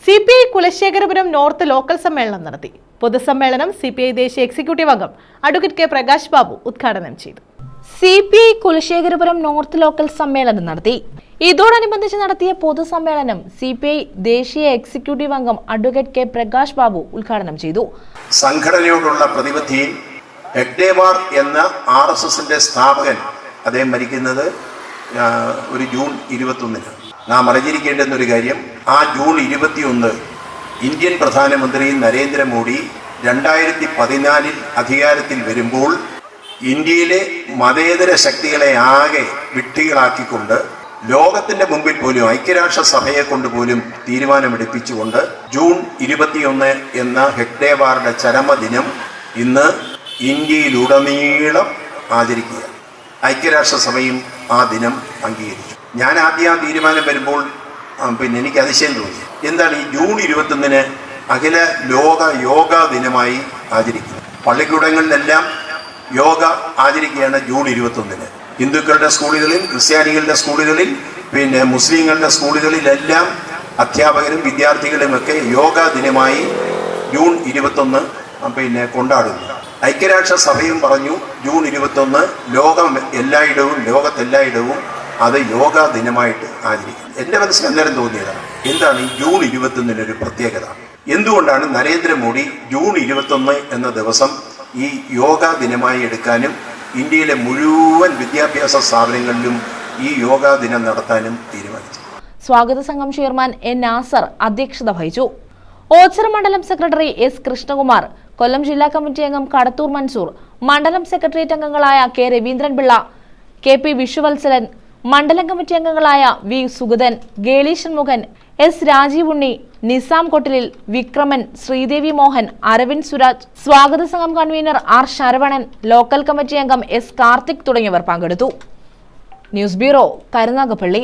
CPI Kulasekharapuram north local സമ്മേളനം നടത്തി. പൊതുസമ്മേളനം CPI ദേശീയ എക്സിക്യൂട്ടീവ് അംഗം അഡ്വക്കേറ്റ് കെ പ്രകാശ് ബാബു ഉദ്ഘാടനം ചെയ്തു. CPI കുലശേഖരപുരം നോർത്ത് ലോക്കൽ സമ്മേളനം നടത്തി. ഇതോടനുബന്ധിച്ച് നടത്തിയ പൊതുസമ്മേളനം CPI ദേശീയ എക്സിക്യൂട്ടീവ് അംഗം അഡ്വക്കേറ്റ് കെ പ്രകാശ് ബാബു ഉദ്ഘാടനം ചെയ്തു. സംഘടനയോടുള്ള പ്രതിബദ്ധതയിൽ ഹെഗ്ഡേവാർ എന്ന RSSന്റെ സ്ഥാപകൻ അദ്ദേഹം മരിക്കുന്നത് ഒരു ജൂൺ 21-ന്. നാം അറിഞ്ഞിരിക്കേണ്ടുന്ന ഒരു കാര്യം, ആ ജൂൺ 21 ഇന്ത്യൻ പ്രധാനമന്ത്രി നരേന്ദ്രമോദി 2014 അധികാരത്തിൽ വരുമ്പോൾ ഇന്ത്യയിലെ മതേതര ശക്തികളെ ആകെ വിഡ്ഢികളാക്കിക്കൊണ്ട് ലോകത്തിന്റെ മുമ്പിൽ പോലും ഐക്യരാഷ്ട്രസഭയെ കൊണ്ട് പോലും തീരുമാനമെടുപ്പിച്ചുകൊണ്ട് ജൂൺ 21 എന്ന ഹെഗ്ഡേവാറുടെ ചരമദിനം ഇന്ന് ഇന്ത്യയിലുടനീളം ആചരിക്കുക. ഐക്യരാഷ്ട്രസഭയും ആ ദിനം അംഗീകരിച്ചു. ഞാൻ ആദ്യം ആ തീരുമാനം വരുമ്പോൾ എനിക്ക് അതിശയം തോന്നി. എന്താണ് ഈ ജൂൺ 21-ന് അഖില ലോക യോഗ ദിനമായി ആചരിക്കുന്നത്? പള്ളിക്കൂടങ്ങളിലെല്ലാം യോഗ ആചരിക്കുകയാണ് ജൂൺ 21-ന്. ഹിന്ദുക്കളുടെ സ്കൂളുകളിൽ, ക്രിസ്ത്യാനികളുടെ സ്കൂളുകളിൽ, മുസ്ലിങ്ങളുടെ സ്കൂളുകളിലെല്ലാം അധ്യാപകരും വിദ്യാർത്ഥികളുമൊക്കെ യോഗ ദിനമായി ജൂൺ 21 കൊണ്ടാടുന്നു. ഐക്യരാഷ്ട്രസഭയും പറഞ്ഞു ജൂൺ 21 ലോകത്തെല്ലായിടവും അത് യോഗാ ദിനമായിട്ട് ആചരിക്കും. എൻ്റെ മനസ്സിൽ അന്നേരം തോന്നിയതാണ്, എന്താണ് ഈ ജൂൺ 21-നൊരു പ്രത്യേകത? എന്തുകൊണ്ടാണ് നരേന്ദ്രമോദി ജൂൺ 21 എന്ന ദിവസം ഈ യോഗാ ദിനമായി എടുക്കാനും ഇന്ത്യയിലെ മുഴുവൻ വിദ്യാഭ്യാസ സ്ഥാപനങ്ങളിലും ഈ യോഗാ ദിനം നടത്താനും തീരുമാനിച്ചു? സ്വാഗത സംഘം ചെയർമാൻ N. നാസർ അധ്യക്ഷത വഹിച്ചു. ഓച്ചിറ മണ്ഡലം സെക്രട്ടറി S. കൃഷ്ണകുമാർ, കൊല്ലം ജില്ലാ കമ്മിറ്റി അംഗം കടത്തൂർ മൻസൂർ, മണ്ഡലം സെക്രട്ടേറിയറ്റ് അംഗങ്ങളായ K. രവീന്ദ്രൻപിള്ള, KP വിഷുവത്സലൻ, മണ്ഡലം കമ്മിറ്റി അംഗങ്ങളായ V. സുഗതൻ, ഗേളീഷൻ മുഖൻ, S. രാജീവ് ഉണ്ണി, നിസാം കൊട്ടിലിൽ, വിക്രമൻ, ശ്രീദേവി മോഹൻ, അരവിന്ദ് സുരാജ്, സ്വാഗത സംഘം convener R. Saravanan, local committee അംഗം S. കാർത്തിക് തുടങ്ങിയവർ പങ്കെടുത്തു. News bureau, Karunagappally.